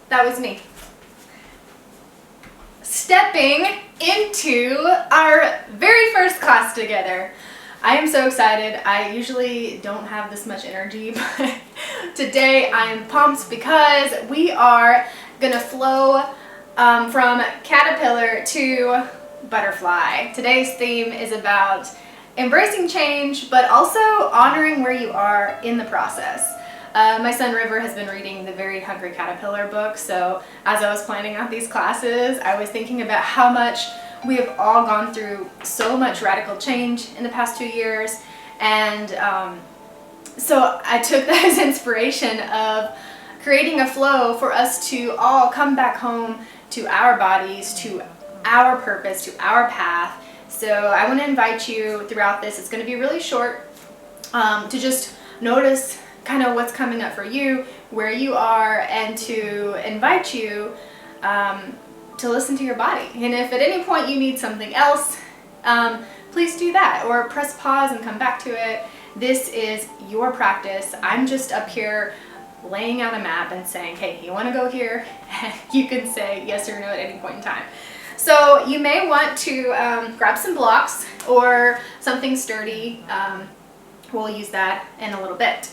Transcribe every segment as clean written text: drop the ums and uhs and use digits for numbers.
that was me. Stepping into our very first class together. I am so excited. I usually don't have this much energy, but today I am pumped because we are gonna flow from caterpillar to butterfly. Today's theme is about embracing change, but also honoring where you are in the process. My son River has been reading the Very Hungry Caterpillar book, so as I was planning out these classes, I was thinking about how much we have all gone through so much radical change in the past 2 years, and so I took that as inspiration of creating a flow for us to all come back home to our bodies, to our purpose, to our path. So I want to invite you throughout this. It's going to be really short, to just notice kind of what's coming up for you, where you are, and to invite you to listen to your body. And if at any point you need something else, please do that, or press pause and come back to it. This is your practice. I'm just up here laying out a map and saying, hey, you want to go here? You can say yes or no at any point in time. So you may want to grab some blocks or something sturdy. We'll use that in a little bit.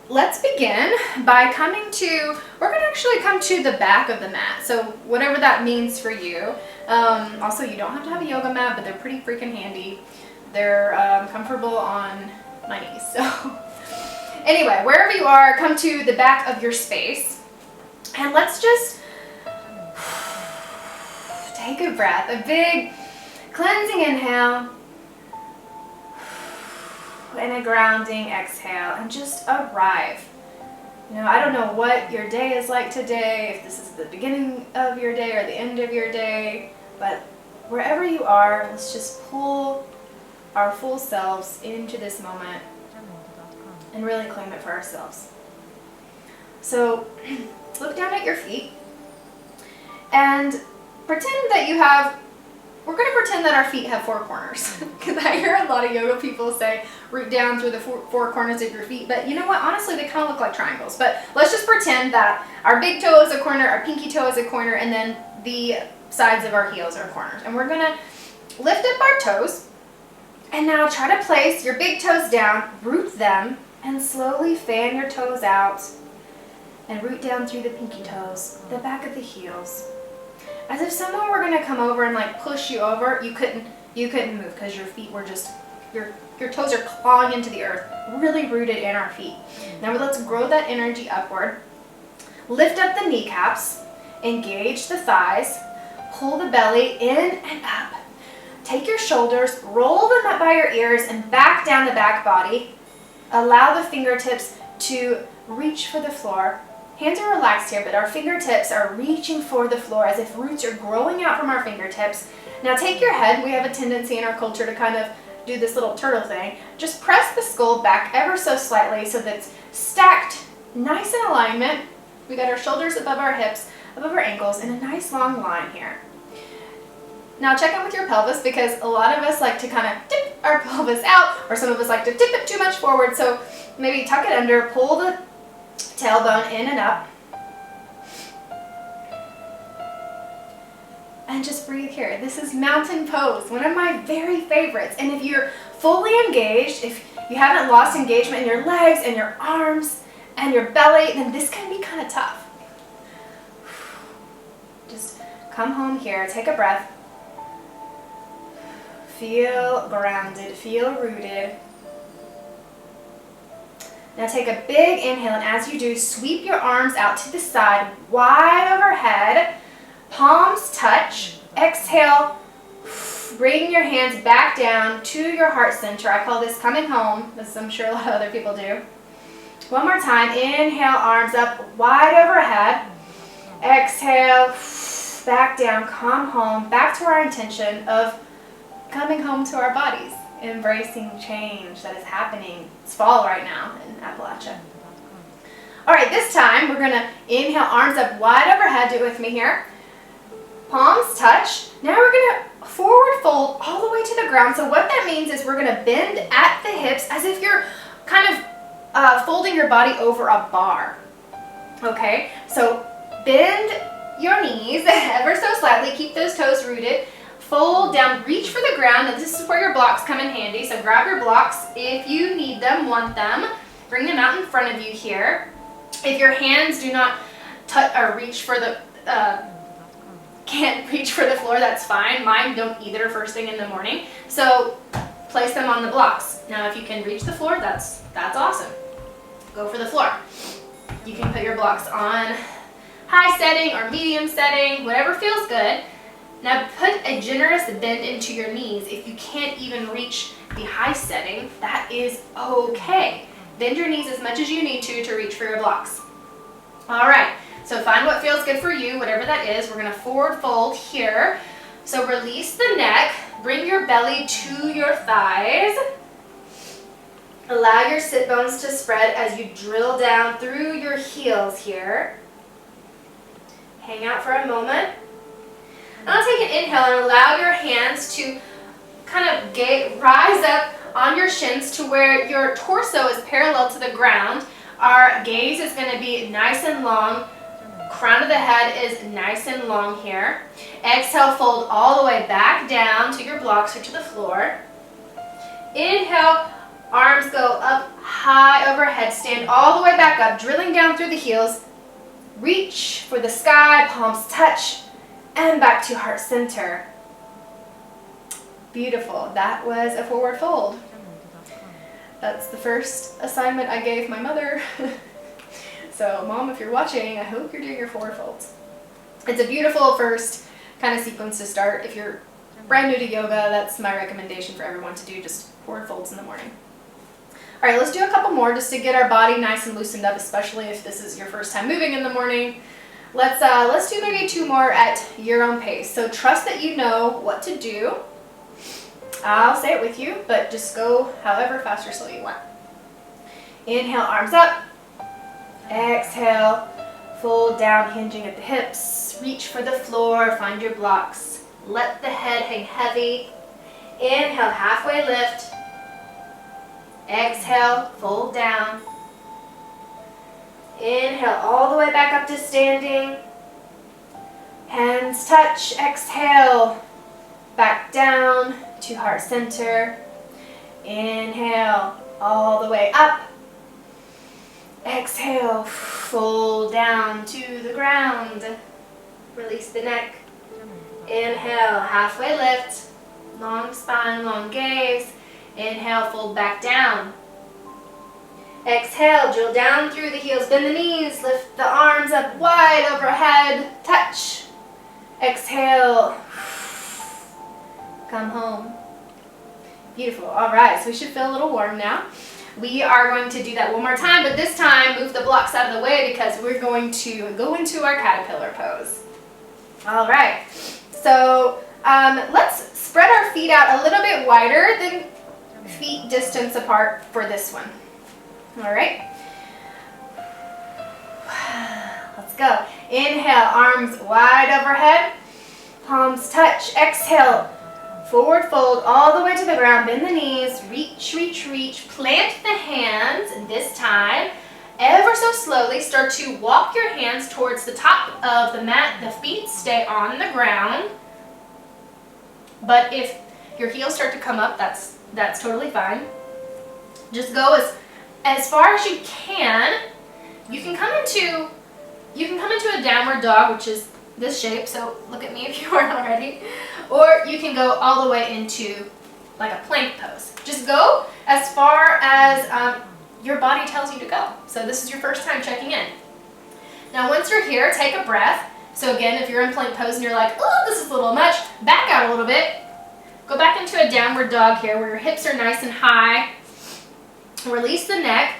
Let's begin by we're going to actually come to the back of the mat. So whatever that means for you. Also, you don't have to have a yoga mat, but they're pretty freaking handy. They're comfortable on my knees. So anyway, wherever you are, come to the back of your space. And let's just take a breath, a big cleansing inhale, and a grounding exhale, and just arrive. I don't know what your day is like today, if this is the beginning of your day or the end of your day, but wherever you are, let's just pull our full selves into this moment and really claim it for ourselves. So look down at your feet and pretend that we're going to pretend that our feet have 4 corners. Because I hear a lot of yoga people say, root down through the four corners of your feet. But you know what? Honestly, they kind of look like triangles. But let's just pretend that our big toe is a corner, our pinky toe is a corner, and then the sides of our heels are corners. And we're going to lift up our toes. And now try to place your big toes down, root them, and slowly fan your toes out. And root down through the pinky toes, the back of the heels. As if someone were going to come over and like push you over, you couldn't move because your feet were just, your toes are clawing into the earth, really rooted in our feet. Now let's grow that energy upward. Lift up the kneecaps, engage the thighs, pull the belly in and up. Take your shoulders, roll them up by your ears and back down the back body. Allow the fingertips to reach for the floor. Hands are relaxed here, but our fingertips are reaching for the floor as if roots are growing out from our fingertips. Now take your head. We have a tendency in our culture to kind of do this little turtle thing. Just press the skull back ever so slightly so that it's stacked nice in alignment. We got our shoulders above our hips, above our ankles, in a nice long line here. Now check in with your pelvis, because a lot of us like to kind of tip our pelvis out, or some of us like to tip it too much forward. So maybe tuck it under, pull the tailbone in and up, and just breathe here. This is mountain pose, one of my very favorites. And if you're fully engaged, if you haven't lost engagement in your legs and your arms and your belly, then this can be kind of tough. Just come home here, take a breath, feel grounded, feel rooted. Now take a big inhale, and as you do, sweep your arms out to the side, wide overhead, palms touch. Exhale, bring your hands back down to your heart center. I call this coming home, as I'm sure a lot of other people do. One more time, inhale, arms up, wide overhead. Exhale, back down, come home, back to our intention of coming home to our bodies. Embracing change that is happening. It's fall right now in Appalachia. All right, this time we're going to inhale, arms up wide overhead. Do it with me here. Palms touch. Now we're going to forward fold all the way to the ground. So what that means is we're going to bend at the hips as if you're kind of folding your body over a bar. Okay, so Bend your knees ever so slightly. Keep those toes rooted. Fold down, reach for the ground, and this is where your blocks come in handy. So grab your blocks if you need them, want them. Bring them out in front of you here. If your hands do not touch or reach for the, can't reach for the floor, that's fine. Mine don't either first thing in the morning. So place them on the blocks. Now if you can reach the floor, that's awesome. Go for the floor. You can put your blocks on high setting or medium setting, whatever feels good. Now put a generous bend into your knees. If you can't even reach the high setting, that is okay. Bend your knees as much as you need to reach for your blocks. All right, so find what feels good for you, whatever that is. We're gonna forward fold here. So release the neck, bring your belly to your thighs. Allow your sit bones to spread as you drill down through your heels here. Hang out for a moment. Now take an inhale and allow your hands to kind of rise up on your shins to where your torso is parallel to the ground. Our gaze is going to be nice and long. Crown of the head is nice and long here. Exhale, fold all the way back down to your blocks or to the floor. Inhale, arms go up high overhead, stand all the way back up, drilling down through the heels. Reach for the sky, palms touch, and back to heart center. Beautiful. That was a forward fold. That's the first assignment I gave my mother. So Mom, if you're watching, I hope you're doing your forward folds. It's a beautiful first kind of sequence to start. If you're brand new to yoga, that's my recommendation for everyone to do, just forward folds in the morning. All right, let's do a couple more just to get our body nice and loosened up, especially if this is your first time moving in the morning. Let's do maybe 2 more at your own pace. So trust that you know what to do. I'll say it with you, but just go however fast or slow you want. Inhale, arms up. Exhale, fold down, hinging at the hips. Reach for the floor, find your blocks. Let the head hang heavy. Inhale, halfway lift. Exhale, fold down. Inhale all the way back up to standing. Hands touch. Exhale, back down to heart center. Inhale all the way up. Exhale, fold down to the ground. Release the neck. Inhale, halfway lift. Long spine, long gaze. Inhale, fold back down. Exhale, drill down through the heels, bend the knees, lift the arms up wide overhead, touch. Exhale, come home. Beautiful. All right, so we should feel a little warm now. We are going to do that one more time, but this time move the blocks out of the way because we're going to go into our caterpillar pose. All right, so let's spread our feet out a little bit wider than feet distance apart for this one. All right, let's go. Inhale, arms wide overhead, palms touch. Exhale, forward fold all the way to the ground, bend the knees, reach, reach, reach. Plant the hands, and this time, ever so slowly, start to walk your hands towards the top of the mat. The feet stay on the ground, but if your heels start to come up, that's totally fine. Just go as far as you can. You can come into a downward dog, which is this shape, so look at me if you aren't already. Or you can go all the way into like a plank pose. Just go as far as your body tells you to go. So this is your first time checking in. Now once you're here, take a breath. So again, if you're in plank pose and you're like, oh, this is a little much, back out a little bit. Go back into a downward dog here where your hips are nice and high. Release the neck.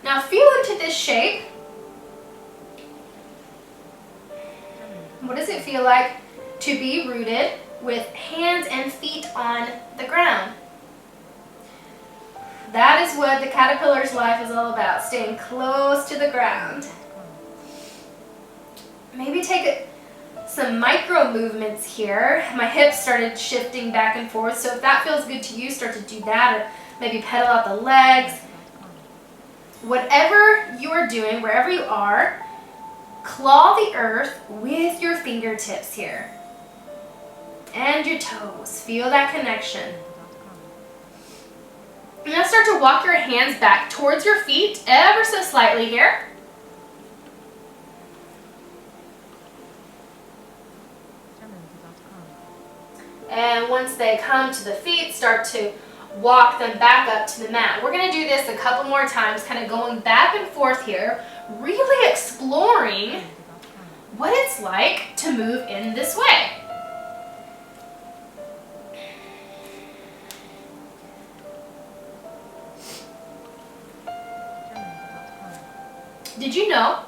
Now feel into this shape. What does it feel like to be rooted with hands and feet on the ground? That is what the caterpillar's life is all about, staying close to the ground. Maybe take some micro movements here. My hips started shifting back and forth, so if that feels good to you, start to do that, or maybe pedal out the legs. whatever you are doing, wherever you are, claw the earth with your fingertips here. And your toes. Feel that connection. Now start to walk your hands back towards your feet ever so slightly here. And once they come to the feet, start to walk them back up to the mat. We're going to do this a couple more times, kind of going back and forth here, really exploring what it's like to move in this way. Did you know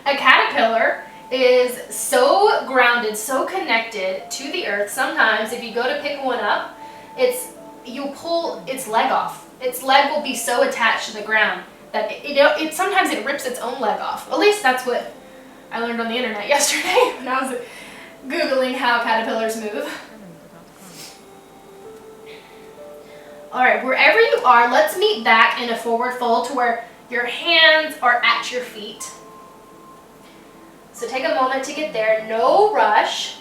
a caterpillar is so grounded, so connected to the earth? Sometimes if you go to pick one up, you'll pull its leg off. Its leg will be so attached to the ground that it sometimes it rips its own leg off. At least that's what I learned on the internet yesterday when I was Googling how caterpillars move. All right, wherever you are, let's meet back in a forward fold to where your hands are at your feet. So take a moment to get there, no rush.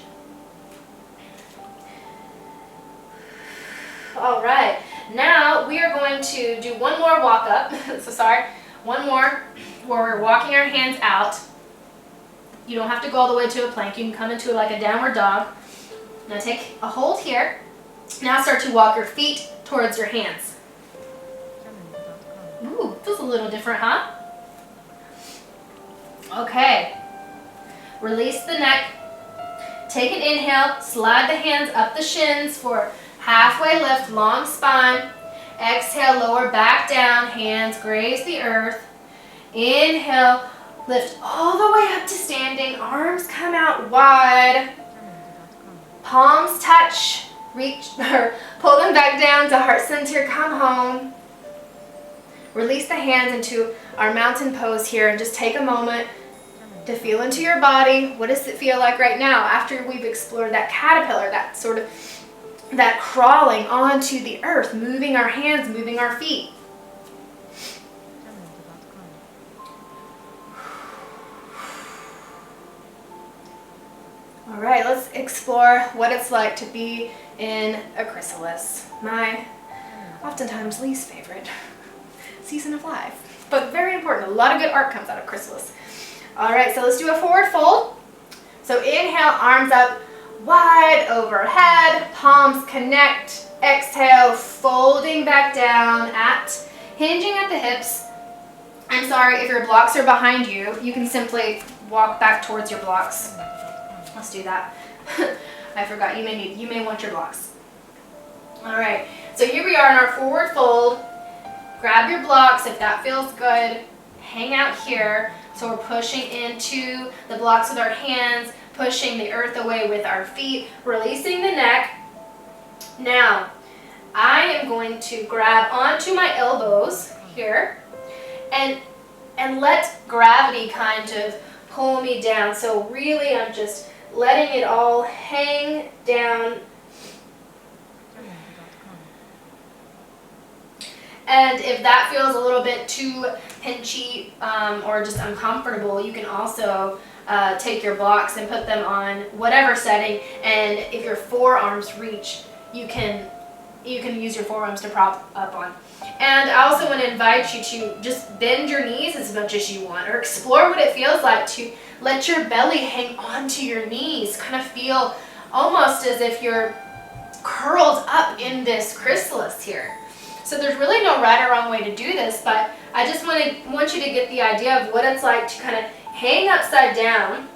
All right, now we are going to do one more walk up. One more where we're walking our hands out. You don't have to go all the way to a plank. You can come into like a downward dog. Now take a hold here. Now start to walk your feet towards your hands. Ooh, feels a little different, huh? Okay. Release the neck. Take an inhale. Slide the hands up the shins for halfway lift, long spine. Exhale, lower back down. Hands graze the earth. Inhale. Lift all the way up to standing. Arms come out wide. Palms touch. Reach or pull them back down to heart center. Come home. Release the hands into our mountain pose here and just take a moment to feel into your body. What does it feel like right now after we've explored that caterpillar, that crawling onto the earth, moving our hands, moving our feet. All right, let's explore what it's like to be in a chrysalis. My oftentimes least favorite season of life, but very important. A lot of good art comes out of chrysalis. All right, so let's do a forward fold. So inhale, arms up wide overhead, palms connect. Exhale, folding back down hinging at the hips. I'm sorry, if your blocks are behind you, you can simply walk back towards your blocks. Let's do that. I forgot, you may want your blocks. All right, so here we are in our forward fold. Grab your blocks if that feels good. Hang out here. So we're pushing into the blocks with our hands, pushing the earth away with our feet, releasing the neck. Now, I am going to grab onto my elbows here and let gravity kind of pull me down. So really I'm just letting it all hang down. And if that feels a little bit too pinchy or just uncomfortable, you can also take your blocks and put them on whatever setting. And if your forearms reach, you can use your forearms to prop up on. And I also want to invite you to just bend your knees as much as you want, or explore what it feels like to let your belly hang onto your knees. Kind of feel almost as if you're curled up in this chrysalis here. So there's really no right or wrong way to do this, but I just want you to get the idea of what it's like to kind of hang upside down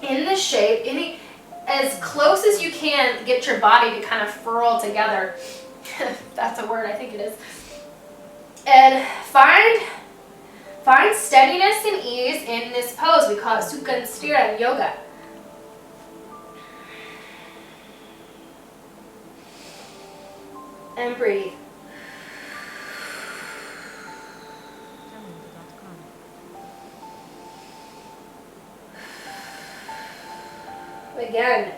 in this shape, as close as you can, get your body to kind of furl together. That's a word, I think it is. And find steadiness and ease in this pose. We call it Sukha and Sthira in yoga. And breathe. Again,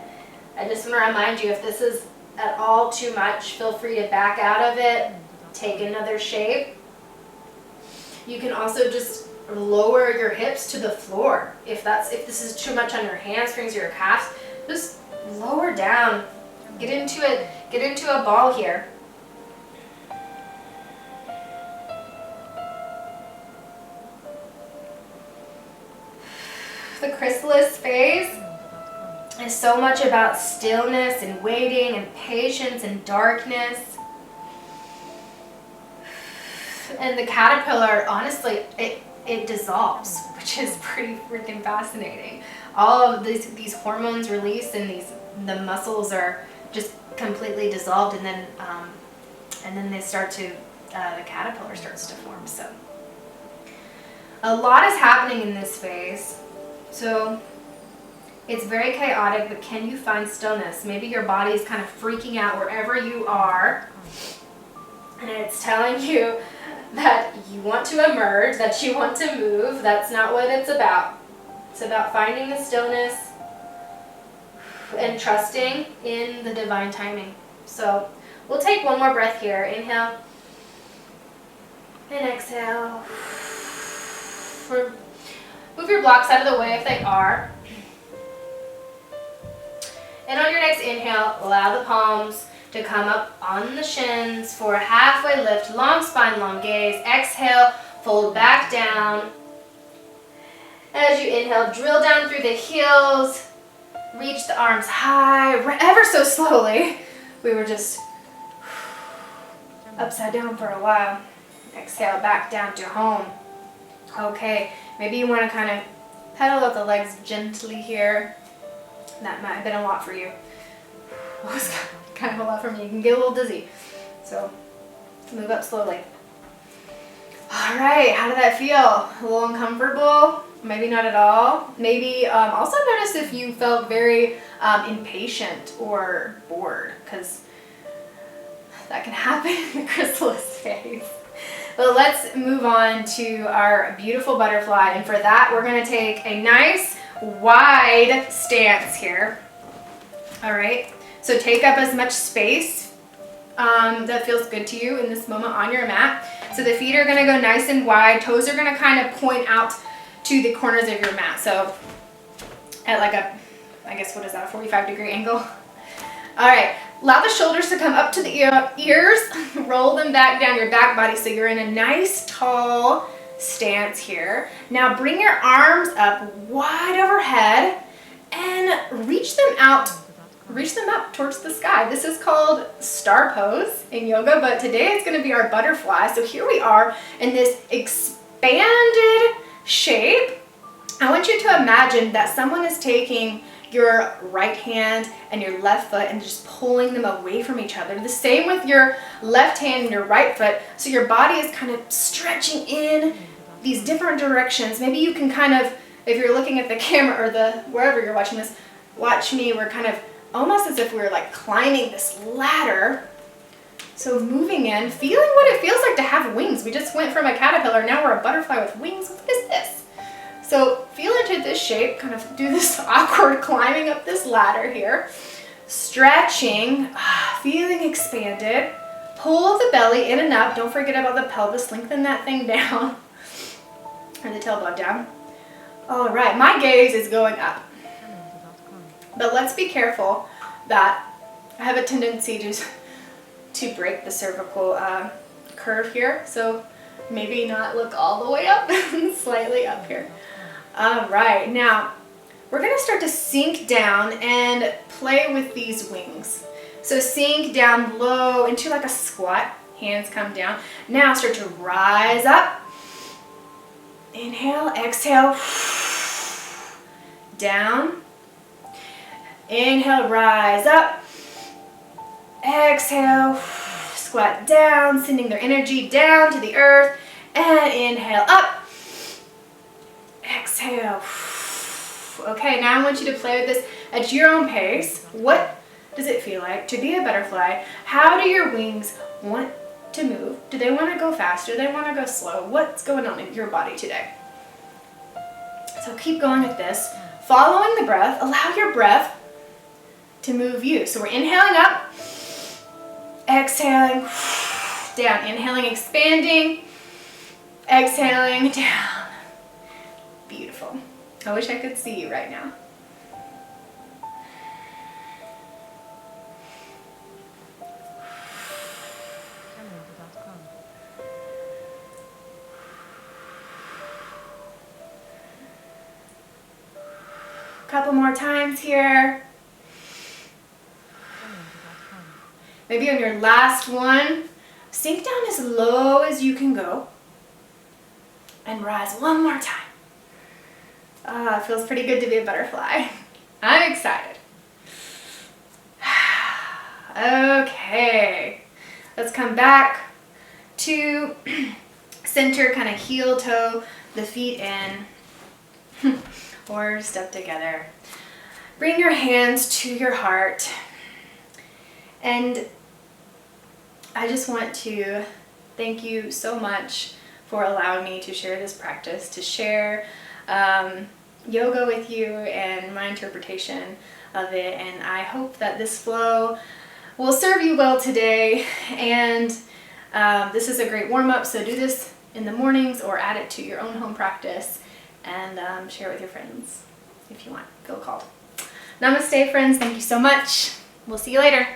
I just want to remind you, if this is at all too much, feel free to back out of it, take another shape. You can also just lower your hips to the floor. If this is too much on your hamstrings or your calves, just lower down. Get into a ball here. The chrysalis phase is so much about stillness and waiting and patience and darkness. And the caterpillar, honestly, it dissolves, which is pretty freaking fascinating. All of these hormones release, and the muscles are just completely dissolved, and then they start to the caterpillar starts to form. So a lot is happening in this phase. So it's very chaotic, but can you find stillness? Maybe your body is kind of freaking out wherever you are, and it's telling you that you want to emerge, that you want to move. That's not what it's about. It's about finding the stillness and trusting in the divine timing. So we'll take one more breath here. Inhale and exhale. Move your blocks out of the way if they are. And on your next inhale, allow the palms to come up on the shins for a halfway lift, long spine, long gaze. Exhale, fold back down. As you inhale, drill down through the heels, reach the arms high, ever so slowly. We were just upside down for a while. Exhale, back down to home. Okay, maybe you want to kind of pedal out the legs gently here. That might have been a lot for you. It was kind of a lot for me. You can get a little dizzy. So move up slowly. All right, how did that feel? A little uncomfortable? Maybe not at all. Maybe also notice if you felt very impatient or bored, because that can happen in the chrysalis phase. But let's move on to our beautiful butterfly, and for that we're going to take a nice wide stance here. All right, so take up as much space that feels good to you in this moment on your mat. So the feet are going to go nice and wide, toes are going to kind of point out to the corners of your mat. So at like a, I guess, what is that, a 45-degree angle? All right, allow the shoulders to come up to the ears, roll them back down your back body so you're in a nice tall stance here. Now bring your arms up wide overhead and reach them up towards the sky. This is called star pose in yoga, but today it's going to be our butterfly. So here we are in this expanded shape. I want you to imagine that someone is taking your right hand and your left foot and just pulling them away from each other. The same with your left hand and your right foot. So your body is kind of stretching in these different directions. Maybe you can kind of, if you're looking at the camera or wherever you're watching this, watch me. We're kind of almost as if we were like climbing this ladder. So moving in, feeling what it feels like to have wings. We just went from a caterpillar, now we're a butterfly with wings. What is this? So feel into this shape, kind of do this awkward climbing up this ladder here. Stretching, feeling expanded. Pull the belly in and up. Don't forget about the pelvis. Lengthen that thing down. And the tailbone down. All right, my gaze is going up. But let's be careful that I have a tendency to break the cervical curve here. So maybe not look all the way up, slightly up here. All right, now we're gonna start to sink down and play with these wings. So sink down low into like a squat, hands come down. Now start to rise up. Inhale, exhale, down. Inhale, rise up. Exhale, squat down, sending their energy down to the earth. And inhale, up. Exhale. Okay, now I want you to play with this at your own pace. What does it feel like to be a butterfly? How do your wings want to move? Do they want to go fast? Do they want to go slow? What's going on in your body today? So keep going with this. Following the breath, allow your breath to move you. So we're inhaling up, exhaling down, inhaling, expanding, Exhaling down. Beautiful. I wish I could see you right now. Couple more times here. Maybe on your last one, sink down as low as you can go and rise one more time. It feels pretty good to be a butterfly. I'm excited. Okay, let's come back to center, kind of heel toe the feet in. Or step together. Bring your hands to your heart. And I just want to thank you so much for allowing me to share this practice, to share yoga with you and my interpretation of it. And I hope that this flow will serve you well today. And this is a great warm-up, so do this in the mornings or add it to your own home practice. And share it with your friends if you want. Feel called. Namaste, friends. Thank you so much. We'll see you later.